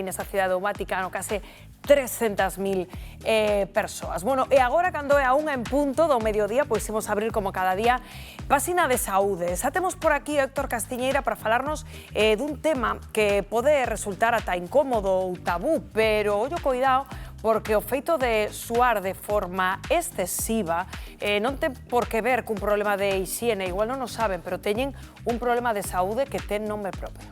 nesa cidade do Vaticano, case 300.000 persoas. Bueno, e agora, cando é a 1 en punto do mediodía, pois imos abrir como cada día páxina de saúde. Xa temos por aquí Héctor Castiñeira para falarnos dun tema que pode resultar ata incómodo ou tabú, pero ollo coidado, porque o feito de suar de forma excesiva non ten por que ver cun problema de hixiene, igual non o saben, pero teñen un problema de saúde que ten nome propio.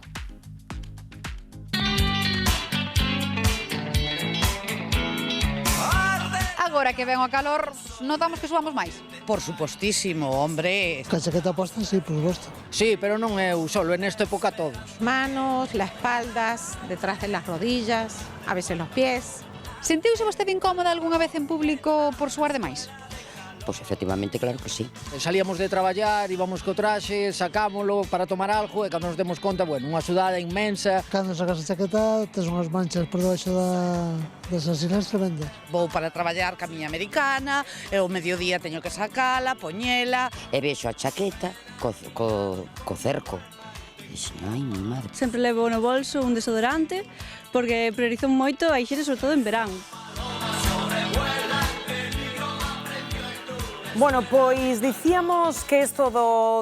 Agora que ven o calor, notamos que suamos máis. Por supostísimo, hombre. Con chaqueta posta, sí, por supuesto. Sí, pero non é solo, en esta época todos. Manos, las espaldas, detrás de las rodillas, a veces los pies. Sentiuse vostede incómoda algunha vez en público por suar demais? Pois efectivamente, claro que sí. Salíamos de traballar, íbamos co traxe, sacámoslo para tomar algo e cando nos demos conta, bueno, unha sudada inmensa. Cando sacas a chaqueta, tes unhas manchas por debaixo das asilas tremendas. Vou para traballar ca miña americana, e o mediodía teño que sacala, poñela. E vexo a chaqueta co cerco. E dixen, ai, mi madre. Sempre levo no bolso un desodorante porque priorizo moito a higiene, sobre todo en verán. Bueno, pois dicíamos que isto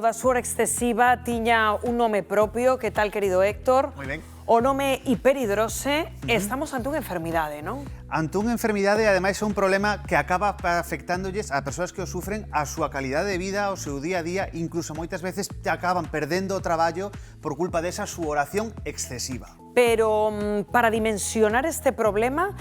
da suor excesiva tiña un nome propio, que tal, querido Héctor? Moi ben. O nome hiperhidrose, estamos ante unha enfermidade, non? Ante unha enfermidade, ademais, é un problema que acaba afectándolles a persoas que o sufren a súa calidade de vida, ao seu día a día, incluso moitas veces acaban perdendo o traballo por culpa desa suoración excesiva. Pero para dimensionar este problema,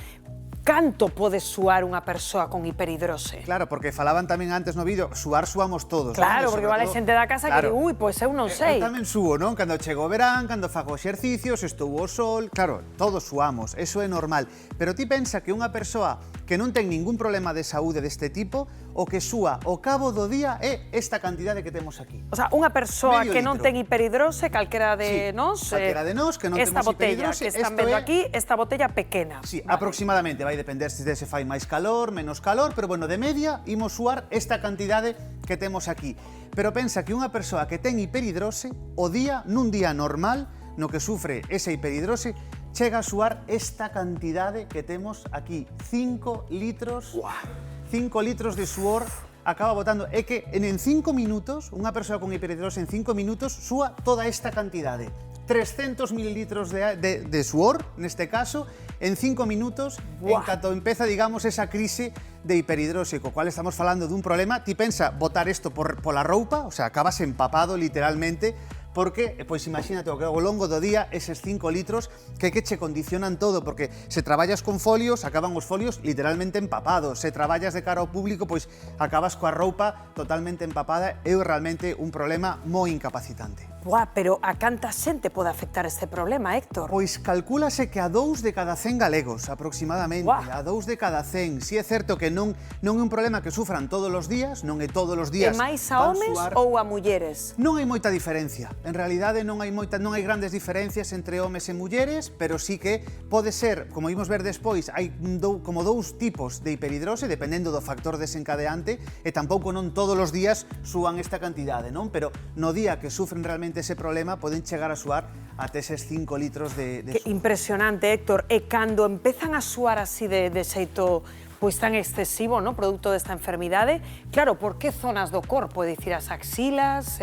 canto pode suar unha persoa con hiperhidrose? Claro, porque falaban tamén antes no vídeo, suamos todos. Claro, porque igual hai xente da casa que di, ui, pois eu non sei. Eu tamén suo, non? Cando chego o verán, cando fago exercicios, estou ao sol, claro, todos suamos, eso é normal. Pero ti pensa que unha persoa que non ten ningún problema de saúde deste tipo, o que súa ao cabo do día é esta cantidade que temos aquí. O sea, unha persoa Medio que non litro. ten hiperhidrose, calquera de nós, calquera de nós que non esta temos botella hiperhidrose, que están isto vendo é- aquí, esta botella pequena. Sí, aproximadamente, vai depender se se fai máis calor, menos calor, pero bueno, de media imos suar esta cantidade que temos aquí. Pero pensa que unha persoa que ten hiperhidrose, o día, nun día normal, no que sufre esa hiperhidrose, chega a suar esta cantidade que temos aquí, 5 litros, 5 litros de suor acaba botando. É que en 5 minutos, unha persoa con hiperhidrose en 5 minutos súa toda esta cantidade. 300 mililitros de suor, neste caso, en 5 minutos, en canto empeza, digamos, esa crise de hiperhidrose, co cual estamos falando dun problema. Ti pensa botar isto pola roupa, o sea, acabas empapado literalmente, porque, pois imagínate, que ao longo do día eses 5 litros que che condicionan todo, porque se traballas con folios, acaban os folios literalmente empapados, se traballas de cara ao público, pois acabas coa roupa totalmente empapada, é realmente un problema moi incapacitante. Buah, pero a canta xente pode afectar este problema, Héctor? Pois calcúlase que a 2 de cada 100 galegos, aproximadamente, a 2 de cada 100. Si é certo que non é un problema que sufran todos os días, non é todos os días. É máis a van homes suar. ou a mulleres? Non hai moita diferencia. En realidade non hai grandes diferencias entre homes e mulleres, pero sí que pode ser, como imos ver despois, hai como dous tipos de hiperhidrose, dependendo do factor desencadeante, e tampouco non todos os días súan esta cantidade, non? Pero no día que sufren realmente ese problema, poden chegar a suar até eses 5 litros de Que suor. impresionante, Héctor. E cando empezan a suar así de xeito pois tan excesivo, no, produto desta enfermidade, claro, por que zonas do corpo? É dicir, as axilas,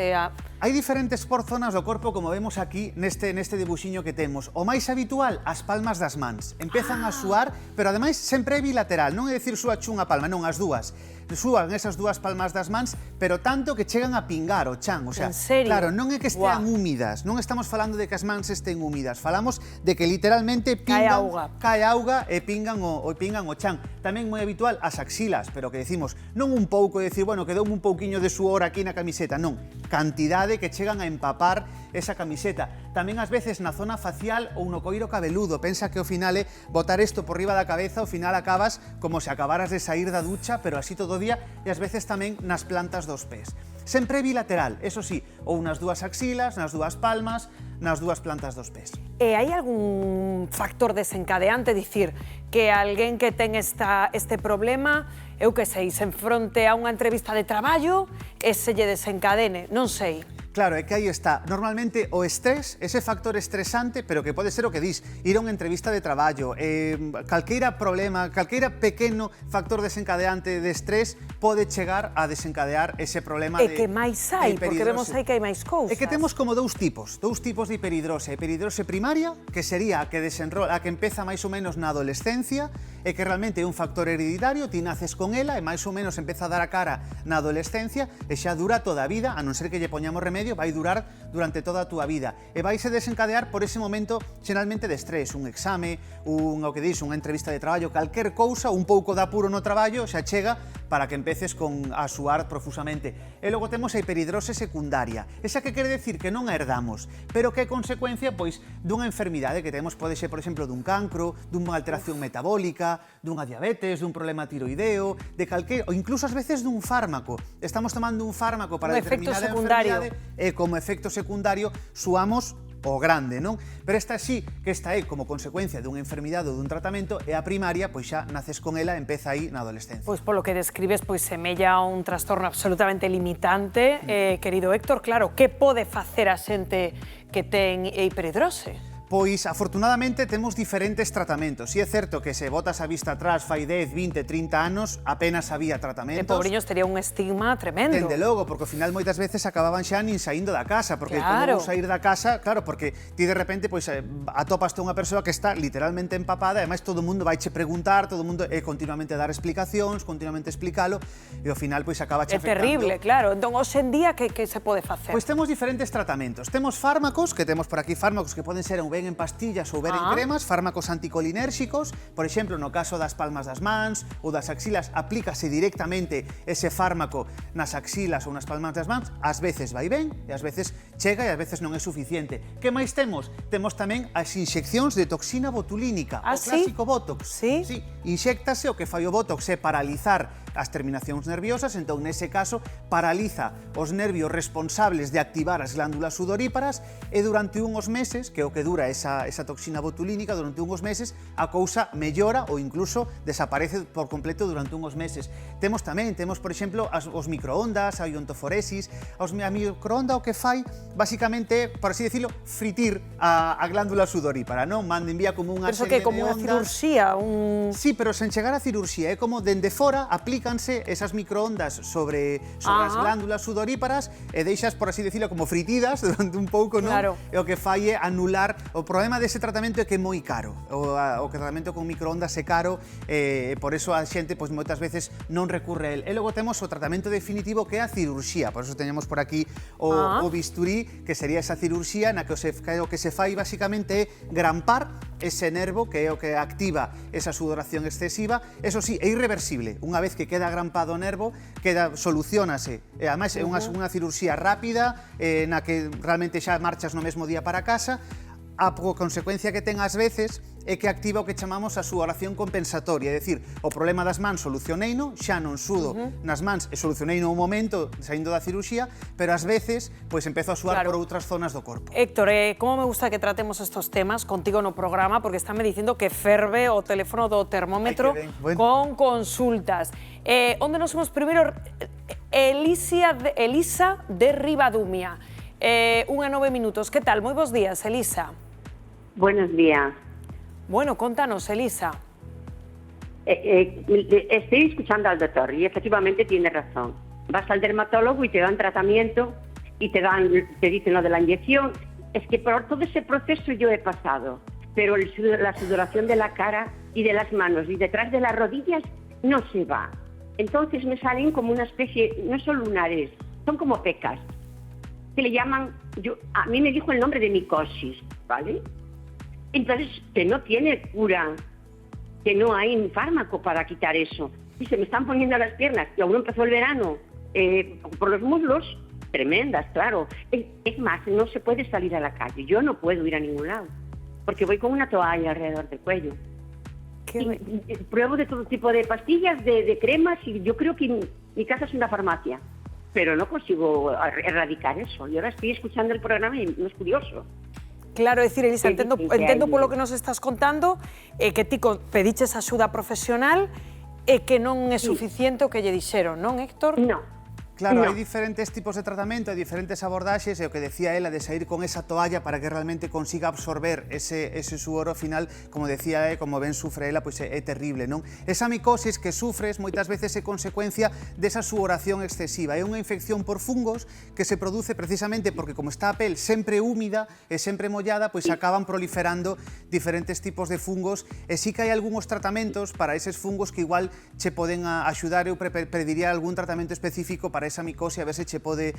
Hai diferentes zonas do corpo, como vemos aquí neste dibuxiño que temos. O máis habitual, as palmas das mans. Empezan a suar, pero ademais sempre é bilateral, non é dicir súa unha palma, non, as dúas. Súan esas dúas palmas das mans, pero tanto que chegan a pingar o chan, o sea, En serio? claro, non é que estean húmidas, non estamos falando de que as mans estén húmidas, falamos de que literalmente pingan, cae auga e pingan o chan. Tamén moi habitual as axilas, pero que decimos, non un pouco, de decir, bueno, quedoume un pouquiño de suor aquí na camiseta, non, cantidade que chegan a empapar esa camiseta. Tamén ás veces na zona facial ou no coiro cabeludo, pensa que ao final é botar isto por riba da cabeza, ao final acabas como se acabaras de sair da ducha, pero así todo o día, e ás veces tamén nas plantas dos pés. Sempre bilateral, eso sí, ou nas dúas axilas, nas dúas palmas, nas dúas plantas dos pés. E hai algún factor desencadeante, dicir, que alguén que ten este problema, eu que sei, se enfronte a unha entrevista de traballo e se lle desencadene, non sei. Claro, é que aí está. Normalmente o estrés, ese factor estresante, pero que pode ser o que dis, ir a unha entrevista de traballo, calqueira problema, calqueira pequeno factor desencadeante de estrés pode chegar a desencadear ese problema de que máis hai, porque vemos aí que hai máis cousas. É que temos como dous tipos de hiperidrose. A hiperidrose primaria, que sería a que empeza máis ou menos na adolescencia, e que realmente é un factor hereditario, ti naces con ela e máis ou menos empeza a dar a cara na adolescencia e xa dura toda a vida, a non ser que lle poñamos remedio, vai durar durante toda a túa vida e vaise desencadear por ese momento xeralmente de estrés, un exame, unha entrevista de traballo, calquer cousa, un pouco de apuro no traballo xa chega para que empeces a suar profusamente. E logo temos a hiperidrose secundaria, esa que quere decir que non a herdamos, pero que é consecuencia pois dunha enfermidade que temos, pode ser, por exemplo, dun cancro, dunha alteración metabólica, dunha diabetes, dun problema tiroideo, ou incluso ás veces dun fármaco. Estamos tomando un fármaco para determinada enfermidade e como efecto secundario suamos o grande, non? Pero esta sí que esta é como consecuencia dunha enfermidade ou dun tratamento e a primaria, pois xa naces con ela, empeza aí na adolescencia. Pois polo que describes, pois semella un trastorno absolutamente limitante. Querido Héctor, claro, que pode facer a xente que ten hiperidrose? Pois, afortunadamente, temos diferentes tratamentos. Si é certo que se botas a vista atrás fai 10, 20, 30 anos, apenas había tratamentos. E pobriños tería un estigma tremendo. Dende logo, porque ao final moitas veces acababan xa nin saindo da casa, porque claro. como vou sair da casa, claro, porque ti de repente pois atopaste unha persoa que está literalmente empapada, e ademais todo o mundo vaiche preguntar, todo o mundo continuamente dar explicacións, continuamente explicalo, e ao final pois acaba che afectando. É terrible, claro. Entón, hoxe en día, que se pode facer? Pois temos diferentes tratamentos. Temos fármacos, que temos por aquí fármacos que poden ser ben en pastillas ou ben en cremas, fármacos anticolinérxicos, por exemplo, no caso das palmas das mans ou das axilas, aplícase directamente ese fármaco nas axilas ou nas palmas das mans, ás veces vai ben e ás veces chega e ás veces non é suficiente. Que máis temos? Temos tamén as inxeccións de toxina botulínica, o clásico Botox. Sí? Sí, inxéctase, o que fai o Botox é paralizar as terminacións nerviosas, entón nese caso paraliza os nervios responsables de activar as glándulas sudoríparas e durante unhos meses, que é o que dura esa toxina botulínica, durante unhos meses a cousa mellora ou incluso desaparece por completo durante unhos meses. Temos tamén, por exemplo, os microondas, a iontoforesis. A microonda o que fai, basicamente, por así decirlo, fritir a glándula sudorípara, non? Envía como unha serie de ondas. Pero que como unha cirurxía, Sí, pero sen chegar a cirurxía, é como dende fora aplícanse esas microondas sobre as glándulas sudoríparas e deixas, por así decirlo, como fritidas durante un pouco, non? Claro. E o que fai é anular. O problema dese tratamento é que é moi caro. O tratamento con microondas é caro e por eso a xente pois moitas veces non recurre a él. E logo temos o tratamento definitivo que é a cirurxía. Por eso teñamos por aquí o bisturí, que sería esa cirurxía na que o que se fai basicamente é grampar ese nervo que é o que activa esa sudoración excesiva. Eso sí, é irreversible. Unha vez que queda grampado o nervo, solucionase. E ademais é unha cirurxía rápida na que realmente xa marchas no mesmo día para casa. A consecuencia que ten ás veces é que activa o que chamamos a sudoración compensatoria, é dicir, o problema das mans solucioneino, xa non sudo nas mans e solucioneino un momento saindo da cirurxía, pero ás veces pois empezo a sudar por outras zonas do corpo. Héctor, como me gusta que tratemos estos temas contigo no programa, porque están me dicindo que ferve o teléfono do termómetro con consultas. Onde nos somos primeiro? Elisa de Ribadumia. 1 e 9 minutos. Que tal? Moi bons días, Elisa. Buenos días. Bueno, contanos, Elisa. Estoy escuchando al doctor y efectivamente tiene razón. Vas al dermatólogo y te dan tratamiento y te dicen lo de la inyección. Es que por todo ese proceso yo he pasado, pero la sudoración de la cara y de las manos y detrás de las rodillas no se va. Entonces me salen como una especie, no son lunares, son como pecas, que le llaman, a mí me dijo el nombre de micosis, ¿vale? Entonces, que no tiene cura, que no hay un fármaco para quitar eso. Y se me están poniendo las piernas, y aún empezó el verano, por los muslos, tremendas, claro. Es más, no se puede salir a la calle, yo no puedo ir a ningún lado, porque voy con una toalla alrededor del cuello. Y pruebo de todo tipo de pastillas, de cremas, y yo creo que mi casa es una farmacia. Pero no consigo erradicar eso. Y ahora estoy escuchando el programa y no es curioso. Claro, é dicir, Elisa, entendo polo que nos estás contando que ti pediches axuda profesional e que non é suficiente o que lle dixeron, non, Héctor? No, Claro, No. hai diferentes tipos de tratamento, hai diferentes abordaxes, e o que decía ela de sair con esa toalla para que realmente consiga absorber ese suor ao final, como decía, como ben sufre ela, pois é terrible, non? Esa micosis que sufres moitas veces é consecuencia desa suoración excesiva, é unha infección por fungos que se produce precisamente porque como está a pel sempre húmida e sempre mollada, pois acaban proliferando diferentes tipos de fungos, e sí que hai algúns tratamentos para eses fungos que igual che poden axudar. Eu pediría algún tratamento específico para esa micosis, a ver se che pode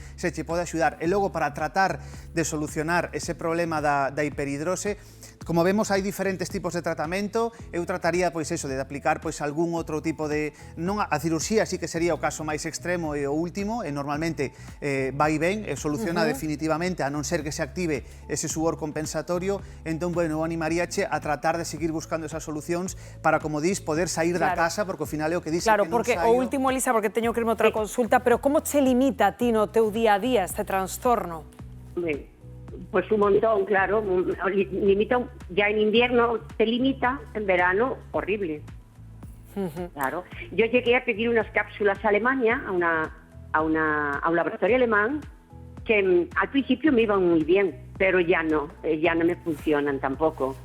axudar. E logo, para tratar de solucionar ese problema da hiperhidrose, como vemos, hai diferentes tipos de tratamento. Eu trataría, pois, eso, de aplicar, pois, algún outro tipo de... Non a cirurxía, sí que sería o caso máis extremo e o último, e normalmente vai ben, e soluciona definitivamente, a non ser que se active ese suor compensatorio. Entón, bueno, eu animaríache a tratar de seguir buscando esas solucións para, como dís, poder sair da casa, porque ao final é o que dís Claro, que non porque saio. o último, Elisa, porque teño que irme a outra consulta, pero como che limita a ti no teu día a día este trastorno? Hombre, pues un montón, claro. Limita, ya en invierno te limita, en verano, horrible. Claro. Yo llegué a pedir unas cápsulas a Alemania, a un laboratorio alemán, que al principio me iban muy bien, pero ya no me funcionan tampoco.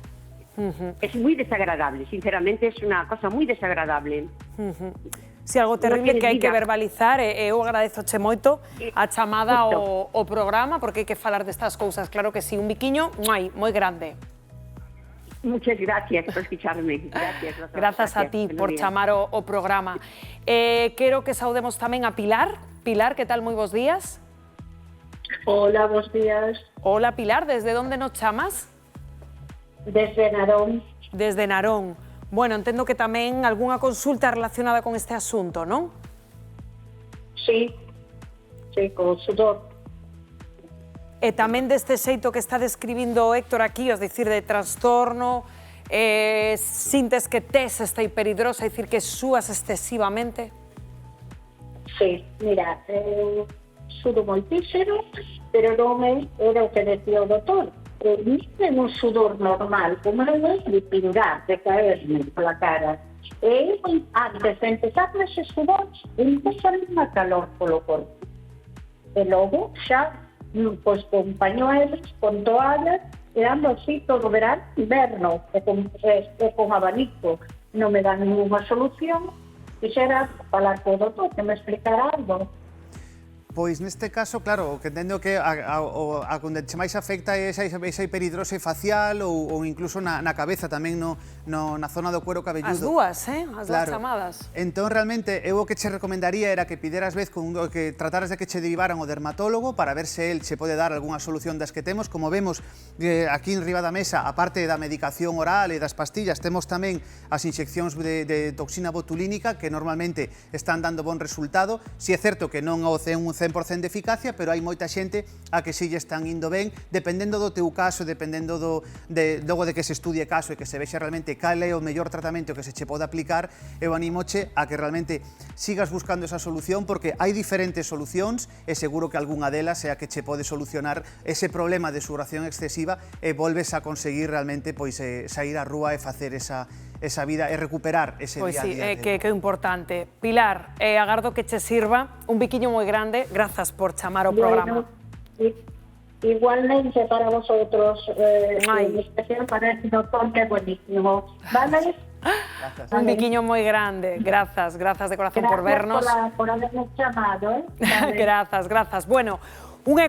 Es muy desagradable, sinceramente es una cosa muy desagradable. Si algo terrible tienes que hai que vida. verbalizar, e eu agradezoche moito a chamada Justo. ao programa, porque hai que falar destas cousas, claro que sí, un biquiño moi grande. Muchas gracias por escucharme. Gracias, Rosa. Grazas a ti Buenos por días. chamar o programa. Quero que saudemos tamén a Pilar. Pilar, que tal? Moi bons días. Hola, buenos días. Hola, Pilar, desde onde nos chamas? Desde Narón. Desde Narón. Bueno, entendo que tamén algunha consulta relacionada con este asunto, non? Sí, con sudor. E tamén deste xeito que está describindo o Héctor aquí, es dicir, de trastorno, sintes que tes esta hiperhidrosa, é dicir, que súas excesivamente? Sí, mira, sudo moitísimo, pero non era o que decía o doutor. Non un sudor normal, como é de pingar, de caerme pola cara. E antes de empezar neses sudores, empezar unha calor polo corpo. E logo xa, pois con pañuelos, con toallas, e ando así todo verán, inverno, e con abanico. Non me dan ninguna solución. Quixera falar co doutor, que me explicara algo. Pois neste caso, claro, o que entendo que a onde máis afecta é esa hiperhidrose facial ou incluso na cabeza tamén na zona do cuero cabelludo. As dúas, as dúas chamadas. Entón, realmente, eu o que che recomendaría era que pideras vez que trataras de que che derivaran ao dermatólogo para ver se el che pode dar algunha solución das que temos. Como vemos aquí en riba da mesa, aparte da medicación oral e das pastillas, temos tamén as inxeccións de toxina botulínica que normalmente están dando bon resultado. Si é certo que non o un 100% de eficacia, pero hai moita xente a que si lle están indo ben, dependendo do teu caso, dependendo logo de que se estudie caso e que se vexe realmente cal é o mellor tratamento que se che pode aplicar. Eu animoche a que realmente sigas buscando esa solución, porque hai diferentes solucións e seguro que algunha delas é a que che pode solucionar ese problema de sudoración excesiva e volves a conseguir realmente pois sair á rúa e facer esa vida e recuperar ese día a día. Pois sí, que é importante. Pilar, agardo que che sirva un biquiño moi grande. Grazas por chamar ao programa. Igualmente para vosotros, en especial para el doctor, que es buenísimo. ¿Vale? Un biquiño moi grande. Grazas de corazón por vernos. Gracias por haberme chamado. Vale. Grazas. Bueno,